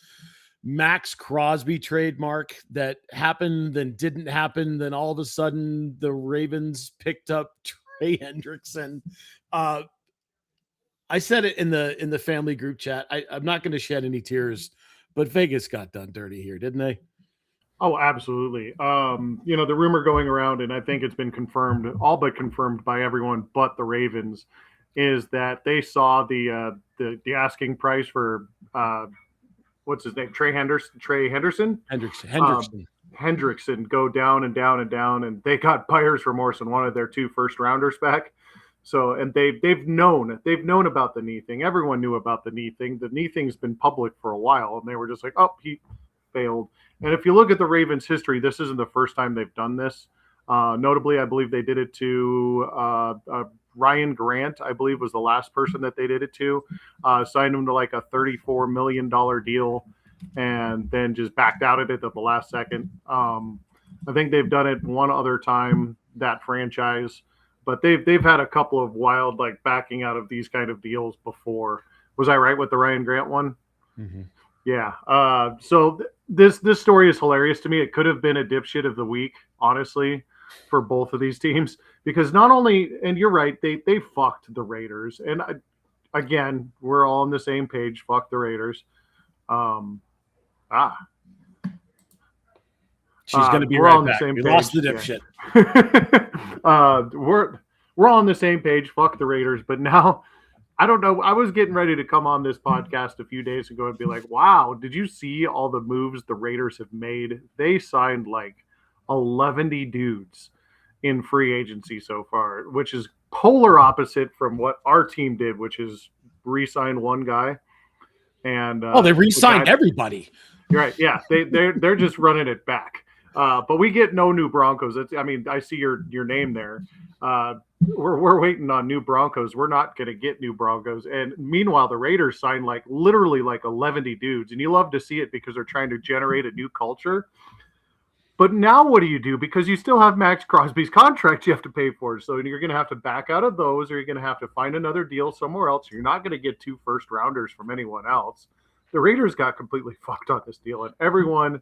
A: Max Crosby trademark that happened, then didn't happen, then all of a sudden the Ravens picked up Trey Hendrickson. I said it in the family group chat. I'm not going to shed any tears, but Vegas got done dirty here, didn't they?
B: Oh, absolutely. The rumor going around, and I think it's been confirmed, all but confirmed by everyone but the Ravens, is that they saw the asking price for what's his name, Trey Henderson Hendrickson go down and down and down, and they got buyer's remorse and wanted their 2 first rounders back. So, and they've known about the knee thing. Everyone knew about the knee thing. The knee thing's been public for a while, and they were just like, oh, he failed. And if you look at the Ravens' history, this isn't the first time they've done this. Notably, I believe they did it to Ryan Grant, I believe was the last person that they did it to. Signed him to like a $34 million deal and then just backed out of it at the last second. I think they've done it one other time, that franchise, but they've had a couple of wild like backing out of these kind of deals before. Was I right with the Ryan Grant one?
A: Mm-hmm.
B: Yeah. So this story is hilarious to me. It could have been a dipshit of the week, honestly, for both of these teams, because not only, and you're right, they fucked the Raiders, and again, we're all on the same page. Fuck the Raiders.
A: She's going to be
B: we're
A: right
B: on the
A: back.
B: same
A: We
B: page.
A: lost the dipshit.
B: We're all on the same page. Fuck the Raiders. But now, I don't know. I was getting ready to come on this podcast a few days ago and be like, wow, did you see all the moves the Raiders have made? They signed like 11 dudes in free agency so far, which is polar opposite from what our team did, which is re-sign one guy. And
A: they re-signed everybody.
B: Right. Yeah. They're just running it back. But we get no new Broncos. I see your name there. We're waiting on new Broncos. We're not going to get new Broncos. And meanwhile, the Raiders signed literally 11 dudes. And you love to see it because they're trying to generate a new culture. But now what do you do? Because you still have Max Crosby's contract you have to pay for. So you're going to have to back out of those, or you're going to have to find another deal somewhere else. You're not going to get 2 first rounders from anyone else. The Raiders got completely fucked on this deal, and everyone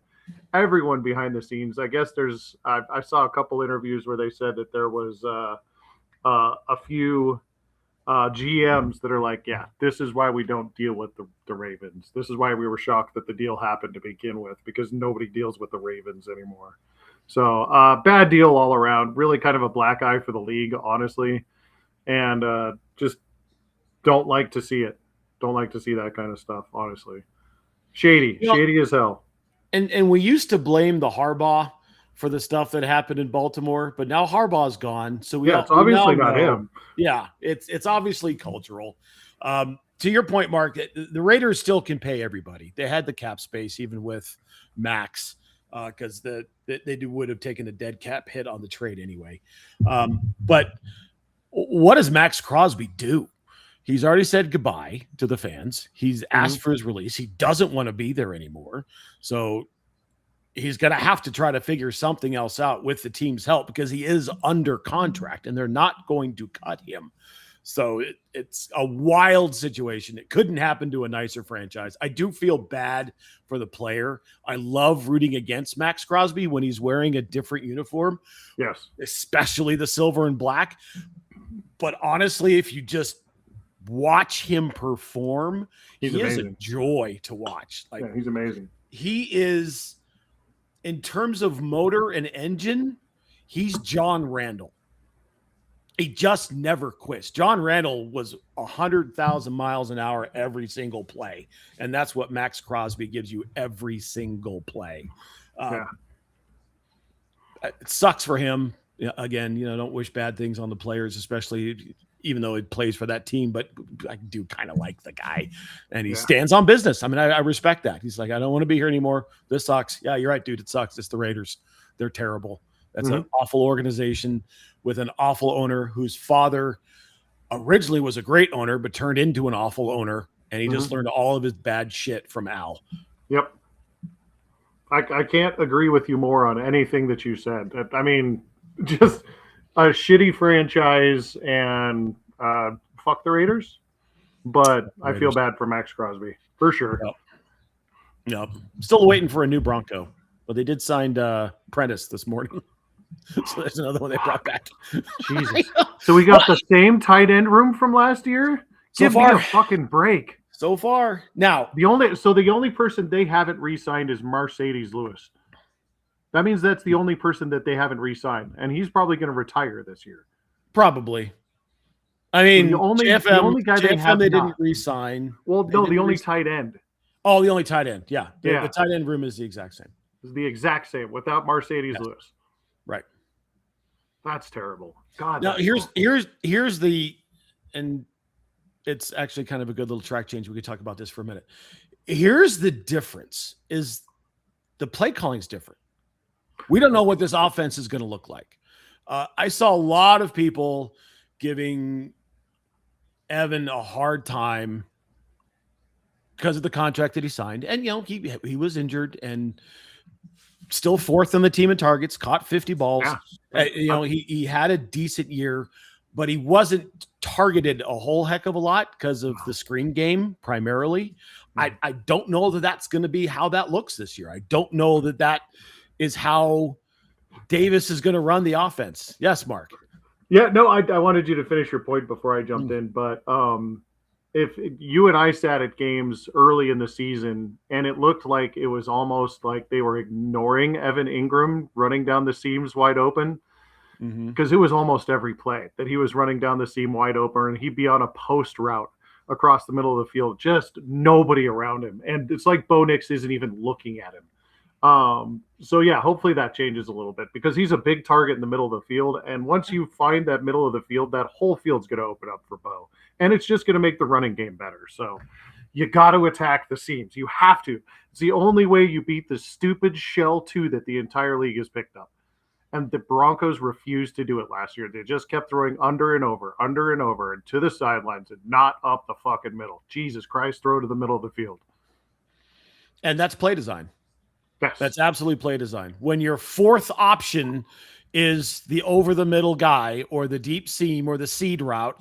B: behind the scenes. I guess I saw a couple interviews where they said that there was a few GMs that are like, yeah, this is why we don't deal with the Ravens. This is why we were shocked that the deal happened to begin with, because nobody deals with the Ravens anymore. So bad deal all around. Really kind of a black eye for the league, honestly, and just don't like to see it. Don't like to see that kind of stuff, honestly. Shady as hell.
A: And we used to blame the Harbaugh for the stuff that happened in Baltimore, but now Harbaugh's gone. So
B: It's obviously
A: now
B: not
A: know-
B: him.
A: Yeah, it's obviously cultural. To your point, Mark, the Raiders still can pay everybody. They had the cap space even with Max, because would have taken a dead cap hit on the trade anyway. But what does Max Crosby do? He's already said goodbye to the fans. He's asked for his release. He doesn't want to be there anymore. So he's going to have to try to figure something else out with the team's help, because he is under contract and they're not going to cut him. So it's a wild situation. It couldn't happen to a nicer franchise. I do feel bad for the player. I love rooting against Max Crosby when he's wearing a different uniform.
B: Yes.
A: Especially the silver and black. But honestly, if you just watch him perform, he is a joy to watch. Like,
B: he's amazing.
A: He is, in terms of motor and engine, he's John Randall. He just never quits. John Randall was 100,000 miles an hour every single play, and that's what Max Crosby gives you every single play. It sucks for him. Again, don't wish bad things on the players, especially even though he plays for that team. But I do kind of like the guy, and he stands on business. I mean, I respect that. He's like, I don't want to be here anymore. This sucks. Yeah, you're right, dude. It sucks. It's the Raiders. They're terrible. That's an awful organization with an awful owner whose father originally was a great owner, but turned into an awful owner. And he just learned all of his bad shit from Al.
B: Yep. I can't agree with you more on anything that you said. I mean, just a shitty franchise, and fuck the Raiders. But I feel bad for Max Crosby for sure.
A: Yep. Still waiting for a new Bronco, but they did sign Prentice this morning. So there's another one they brought back.
B: Jesus. So we got the same tight end room from last year? Give me a fucking break.
A: So far. Now,
B: the only person they haven't re-signed is Mercedes Lewis. That means that's the only person that they haven't re-signed, and he's probably going to retire this year.
A: Probably. I mean,
B: the only guy
A: they didn't re-sign.
B: Well, no, the only tight end.
A: Oh, the only tight end. Yeah. The tight end room is the exact same.
B: It's the exact same without Mercedes Lewis.
A: Right.
B: That's terrible. God.
A: Now here's the, and it's actually kind of a good little track change. We could talk about this for a minute. Here's the difference: is the play calling is different. We don't know what this offense is going to look like. I saw a lot of people giving Evan a hard time because of the contract that he signed, and he was injured and still fourth on the team in targets, caught 50 balls.
B: Yeah.
A: He had a decent year, but he wasn't targeted a whole heck of a lot because of the screen game primarily. I don't know that that's going to be how that looks this year. I don't know that is how Davis is going to run the offense. Yes, Mark.
B: Yeah, no, I wanted you to finish your point before I jumped in, but if you and I sat at games early in the season and it looked like it was almost like they were ignoring Evan Ingram running down the seams wide open, because it was almost every play that he was running down the seam wide open, and he'd be on a post route across the middle of the field, just nobody around him. And it's like Bo Nix isn't even looking at him. So yeah, hopefully that changes a little bit, because he's a big target in the middle of the field. And once you find that middle of the field, that whole field's going to open up for Bo, and it's just going to make the running game better. So you got to attack the seams. You have to. It's the only way you beat the stupid shell 2 that the entire league has picked up. And the Broncos refused to do it last year. They just kept throwing under and over, and to the sidelines, and not up the fucking middle. Jesus Christ, throw to the middle of the field.
A: And that's play design.
B: Yes.
A: That's absolutely play design. When your fourth option is the over the middle guy or the deep seam or the seed route,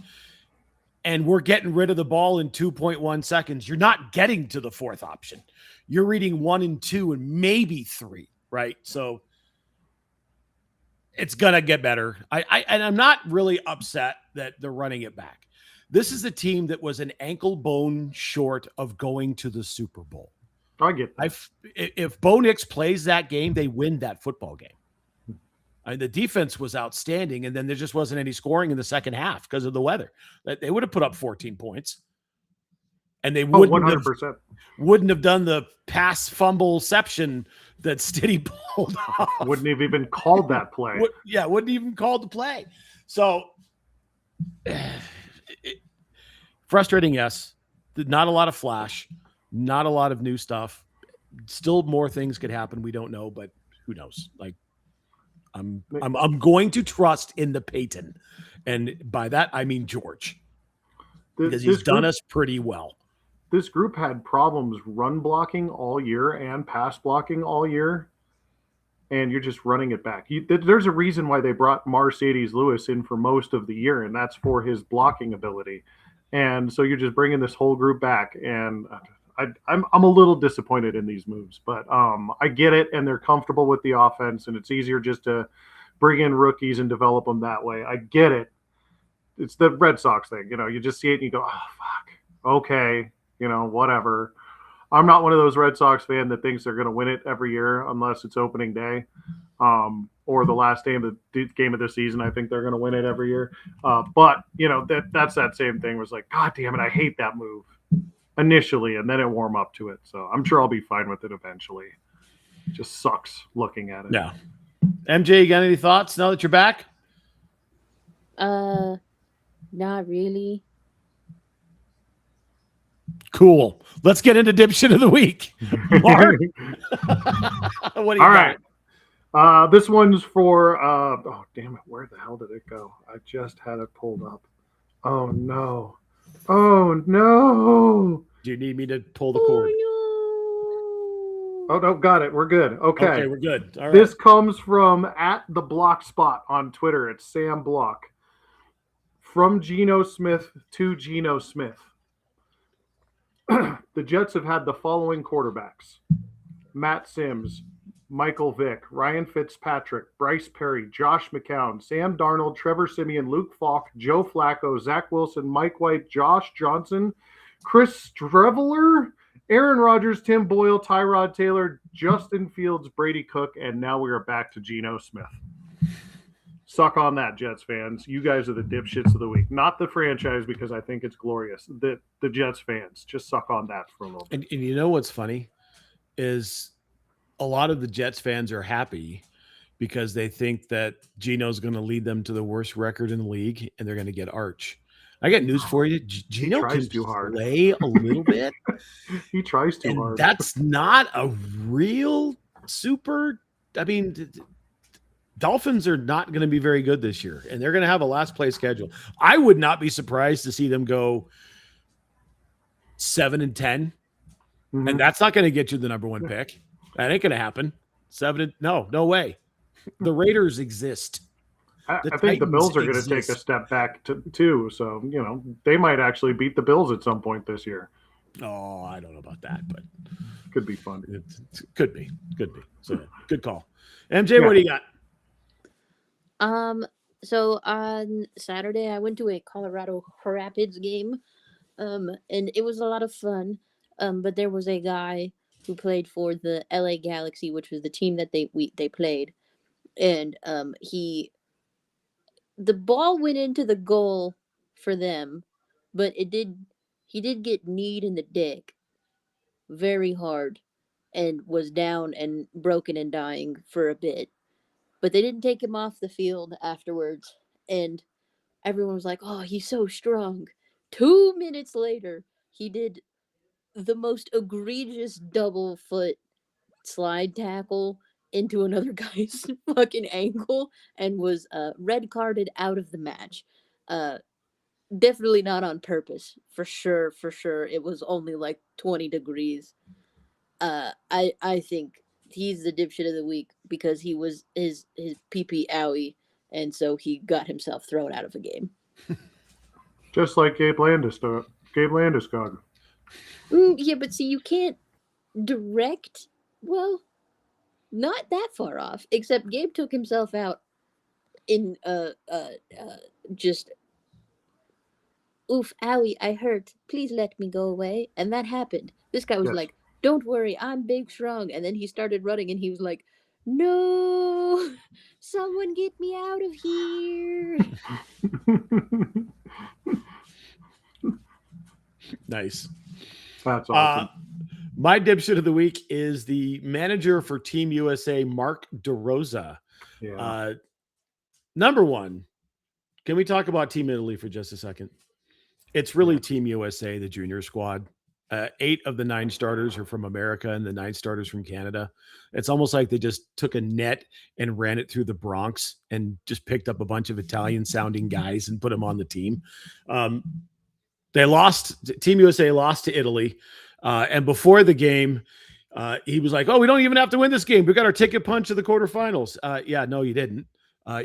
A: and we're getting rid of the ball in 2.1 seconds, you're not getting to the fourth option. You're reading 1 and 2 and maybe 3, right? So it's going to get better. I'm not really upset that they're running it back. This is a team that was an ankle bone short of going to the Super Bowl.
B: I get that.
A: If Bo Nix plays that game, they win that football game. The defense was outstanding, and then there just wasn't any scoring in the second half because of the weather. They would have put up 14 points. and they
B: Oh,
A: wouldn't
B: 100%.
A: have done the pass fumble-ception that Stiddy pulled off.
B: Wouldn't have even called that play.
A: Wouldn't even called the play. So frustrating, yes. Not a lot of flash, not a lot of new stuff. Still more things could happen. We don't know, but who knows? Like I'm going to trust in the Peyton. And by that I mean George. Because he's done us pretty well.
B: This group had problems run blocking all year and pass blocking all year, and you're just running it back. There's a reason why they brought Mercedes Lewis in for most of the year, and that's for his blocking ability. And so you're just bringing this whole group back, and I'm a little disappointed in these moves, but I get it, and they're comfortable with the offense, and it's easier just to bring in rookies and develop them that way. I get it. It's the Red Sox thing, you just see it and you go, oh, fuck, okay, whatever. I'm not one of those Red Sox fans that thinks they're going to win it every year unless it's opening day or the last game of the season. I think they're going to win it every year. But, that's that same thing was like, God damn it, I hate that move initially, and then it warm up to it. So I'm sure I'll be fine with it eventually. It just sucks looking at it.
A: Yeah. MJ, you got any thoughts now that you're back?
D: Not really.
A: Cool. Let's get into dipshit of the week. Mark, what do you got?
B: Right. This one's for oh damn it, where the hell did it go? I just had it pulled up. Oh no.
A: Do you need me to pull the cord?
B: Oh no, got it. We're good. Okay,
A: we're good. All right.
B: This comes from @TheBlockSpot on Twitter. It's Sam Block. From Geno Smith to Geno Smith. The Jets have had the following quarterbacks: Matt Sims, Michael Vick, Ryan Fitzpatrick, Bryce Perry, Josh McCown, Sam Darnold, Trevor Siemian, Luke Falk, Joe Flacco, Zach Wilson, Mike White, Josh Johnson, Chris Streveler, Aaron Rodgers, Tim Boyle, Tyrod Taylor, Justin Fields, Brady Cook, and now we are back to Geno Smith. Suck on that, Jets fans. You guys are the dipshits of the week. Not the franchise, because I think it's glorious. The Jets fans, just suck on that for a little bit.
A: And you know what's funny is a lot of the Jets fans are happy because they think that Geno's going to lead them to the worst record in the league, and they're going to get Arch. I got news for you. Geno can play a little bit.
B: He tries too hard.
A: That's not a real super. I mean, Dolphins are not going to be very good this year, and they're going to have a last place schedule. I would not be surprised to see them go 7-10, and that's not going to get you the number one pick. That ain't going to happen. No way. The Raiders exist.
B: I think the Bills are going to take a step back too. So, they might actually beat the Bills at some point this year.
A: Oh, I don't know about that, but
B: could be fun.
A: It could be. So good call. MJ, what do you got?
D: So on Saturday I went to a Colorado Rapids game. And it was a lot of fun. But there was a guy who played for the LA Galaxy, which was the team that they played. And the ball went into the goal for them, but he did get kneed in the dick very hard and was down and broken and dying for a bit. But they didn't take him off the field afterwards, and everyone was like, oh, he's so strong. 2 minutes later, he did the most egregious double foot slide tackle into another guy's fucking ankle and was red carded out of the match. Definitely not on purpose, for sure. It was only like 20 degrees. I think he's the dipshit of the week because he was his pee owie, and so he got himself thrown out of a game.
B: Just like Gabe Landeskog.
D: Yeah, but see, you can't direct. Well, not that far off. Except Gabe took himself out in just oof, owie, I hurt. Please let me go away. And that happened. This guy was like, don't worry, I'm big strong. And then he started running and he was like, no, someone get me out of here.
A: Nice.
B: That's awesome.
A: My dipshit of the week is the manager for Team USA, Mark DeRosa.
B: Yeah.
A: Number one, can we talk about Team Italy for just a second? It's really
B: Yeah.
A: Team USA, the junior squad. 8 of the 9 starters are from America and the 9 starters from Canada. It's almost like they just took a net and ran it through the Bronx and just picked up a bunch of Italian sounding guys and put them on the team. They lost. Team USA lost to Italy. And before the game, he was like, "Oh, we don't even have to win this game. We got our ticket punch to the quarterfinals." Yeah, no, you didn't.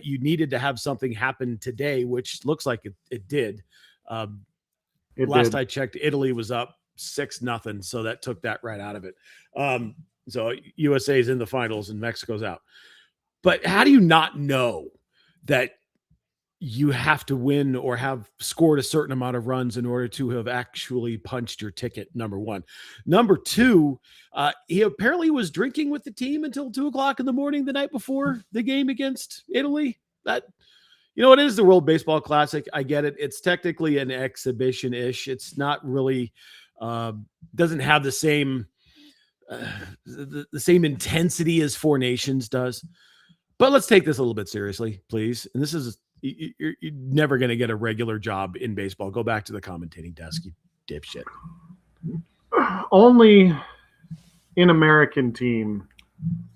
A: You needed to have something happen today, which looks like it did. Last I checked, Italy was up 6-0, so that took that right out of it. So USA is in the finals and Mexico's out. But how do you not know that you have to win or have scored a certain amount of runs in order to have actually punched your ticket? Number one. Number two, he apparently was drinking with the team until 2:00 in the morning the night before the game against Italy. That, it is the World Baseball Classic. I get it. It's technically an exhibition-ish. It's not really doesn't have the same the same intensity as Four Nations does. But let's take this a little bit seriously, please. And this is you're never going to get a regular job in baseball. Go back to the commentating desk, you dipshit.
B: Only an American team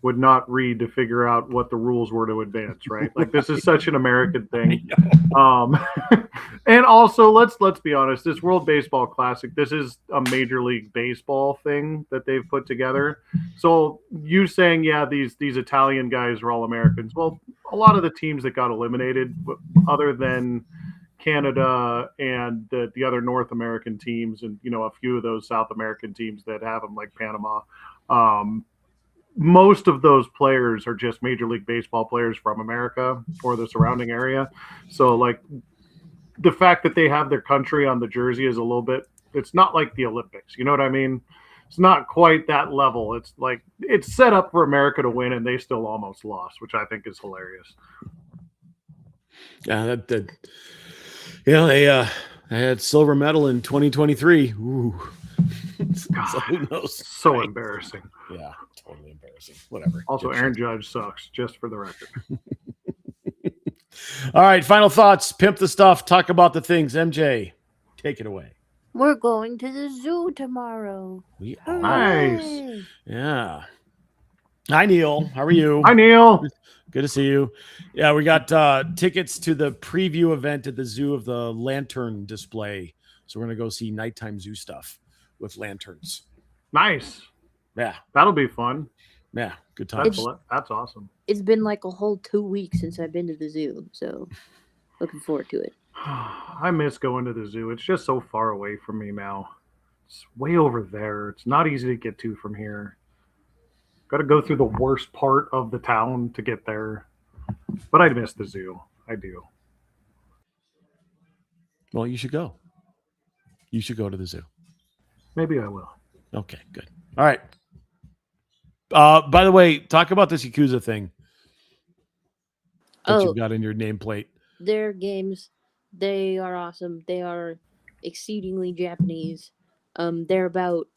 B: would not read to figure out what the rules were to advance, right? Like, this is such an American thing. And also, let's be honest, this World Baseball Classic, this is a Major League Baseball thing that they've put together. So you saying, yeah, these Italian guys are all Americans. Well, a lot of the teams that got eliminated, other than Canada and the other North American teams, and a few of those South American teams that have them, like Panama, most of those players are just Major League Baseball players from America or the surrounding area. So, like, the fact that they have their country on the jersey is a little bit, it's not like the Olympics. You know what I mean? It's not quite that level. It's like, it's set up for America to win, and they still almost lost, which I think is hilarious.
A: Yeah, they had silver medal in 2023. Ooh. So who knows?
B: So
A: right?
B: Embarrassing.
A: Yeah, totally embarrassing. Whatever.
B: Also, Aaron Judge sucks, just for the record.
A: All right, final thoughts. Pimp the stuff. Talk about the things. MJ, take it away.
D: We're going to the zoo tomorrow.
A: We are.
B: Nice.
A: Yeah. Hi, Neil. How are you?
B: Hi, Neil.
A: Good to see you. Yeah, we got tickets to the preview event at the zoo of the lantern display. So we're going to go see nighttime zoo stuff with lanterns.
B: Nice.
A: Yeah.
B: That'll be fun.
A: Yeah. Good times.
B: That's awesome.
D: It's been like a whole 2 weeks since I've been to the zoo, so looking forward to it.
B: I miss going to the zoo. It's just so far away from me now. It's way over there. It's not easy to get to from here. Got to go through the worst part of the town to get there. But I miss the zoo. I do.
A: Well, you should go. You should go to the zoo.
B: Maybe I will.
A: Okay, good. All right. By the way, talk about this Yakuza thing that you've got in your nameplate.
D: Their games, they are awesome. They are exceedingly Japanese. They're about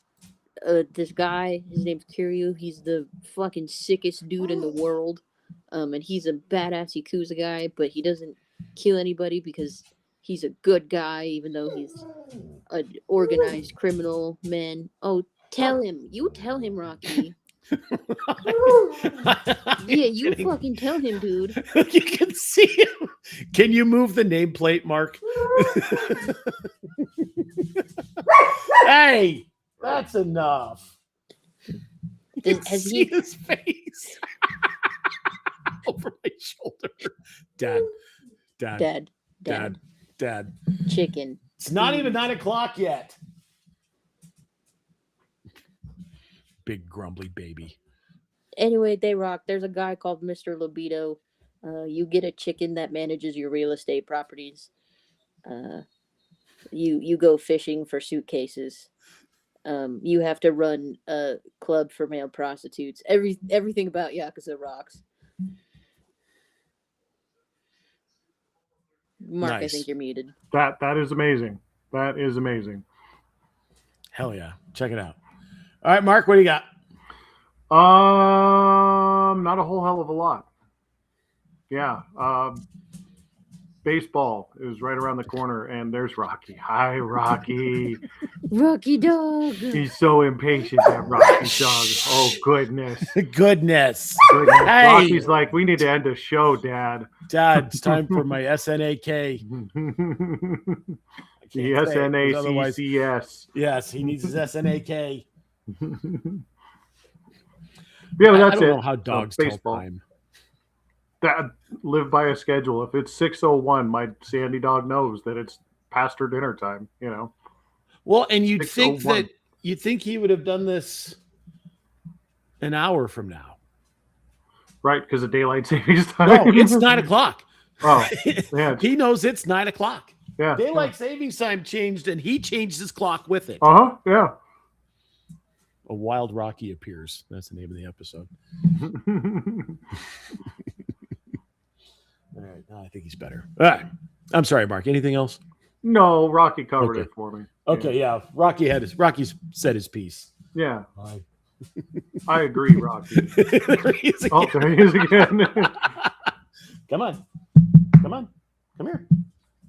D: this guy. His name's Kiryu. He's the fucking sickest dude in the world. And he's a badass Yakuza guy, but he doesn't kill anybody because he's a good guy, even though he's an organized criminal man. Oh, tell him. You tell him, Rocky. Yeah, you fucking tell him, dude.
A: You can see him. Can you move the nameplate, Mark? Hey, that's enough.
D: Has
A: See
D: he?
A: his face over my shoulder? Dad.
D: Chicken.
A: It's not even 9:00 yet. Big grumbly baby.
D: Anyway, they rock. There's a guy called Mr. Libido. You get a chicken that manages your real estate properties. You go fishing for suitcases. You have to run a club for male prostitutes. Everything about Yakuza rocks. Mark,
A: Nice.
D: I think you're muted.
B: That is amazing. That is amazing.
A: Hell yeah. Check it out. All right, Mark, what do you got?
B: Not a whole hell of a lot. Yeah. Baseball is right around the corner, and there's Rocky. Hi, Rocky.
D: Rocky Dog.
B: He's so impatient, that Rocky dog. Oh, goodness.
A: Goodness.
B: Goodness.
A: Hey.
B: Rocky's like, we need to end the show, Dad.
A: Dad, it's time for my SNAK.
B: The
A: Can't say it, 'cause otherwise-
B: SNACCS.
A: Yes, he needs his SNAK.
B: Yeah, but
A: I
B: that's
A: don't
B: it.
A: know how dogs tell
B: baseball.
A: time.
B: That live by a schedule. If it's 6:01, my Sandy dog knows that it's past her dinner time. You know,
A: Well, and you'd think
B: 6:01.
A: that he would have done this an hour from now.
B: right? Because of daylight savings time.
A: No, it's 9:00.
B: Oh, yeah,
A: He knows it's 9:00.
B: yeah.
A: Daylight savings time changed, and he changed his clock with it.
B: Yeah.
A: A wild Rocky appears. That's the name of the episode. All right, now I think he's better. All right, I'm sorry, Mark. Anything else?
B: No, Rocky covered
A: Okay.
B: it for me.
A: Okay, yeah. Rocky's said his piece.
B: Yeah, I agree, Rocky.
A: There he is
B: Oh,
A: again.
B: there he is again.
A: Come on, come here.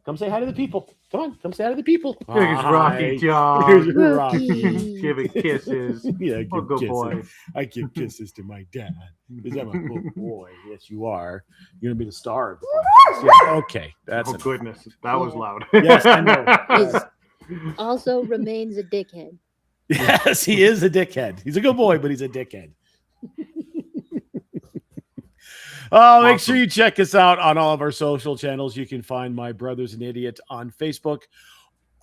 A: Come say hi to the people. Come on, come say hi to the people.
B: There's Rocky
A: Hi.
B: John.
A: Here's
D: Rocky.
A: Rocky.
B: Giving kisses.
A: Yeah, I
B: Oh,
A: give
B: good
A: kisses.
B: boy.
A: I give kisses to my dad because I'm a good boy. Yes, you are. You're gonna be the star of the podcast. Yeah, okay, that's
B: Oh,
A: enough.
B: goodness. That was loud.
A: Yes, I know.
D: Is also remains a dickhead.
A: Yes, he is a dickhead. He's a good boy, but he's a dickhead. Oh, make sure
B: Awesome.
A: you check us out on all of our social channels. You can find My Brother's an Idiot on Facebook.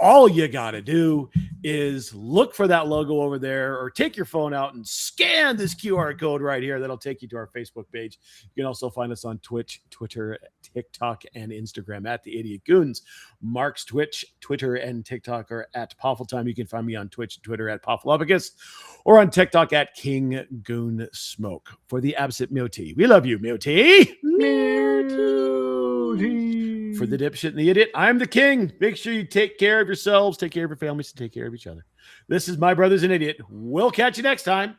A: All you got to do is look for that logo over there or take your phone out and scan this QR code right here. That'll take you to our Facebook page. You can also find us on Twitch, Twitter, TikTok, and Instagram at The Idiot Goons. Mark's Twitch, Twitter, and TikTok are at Poffeltime. You can find me on Twitch and Twitter at Poffelopicus or on TikTok at King Goon Smoke. For the absent Muti, we love you, Muti. For the dipshit and the idiot, I'm the king. Make sure you take care of yourselves, take care of your families, and take care of each other. This is My Brother's an Idiot. We'll catch you next time.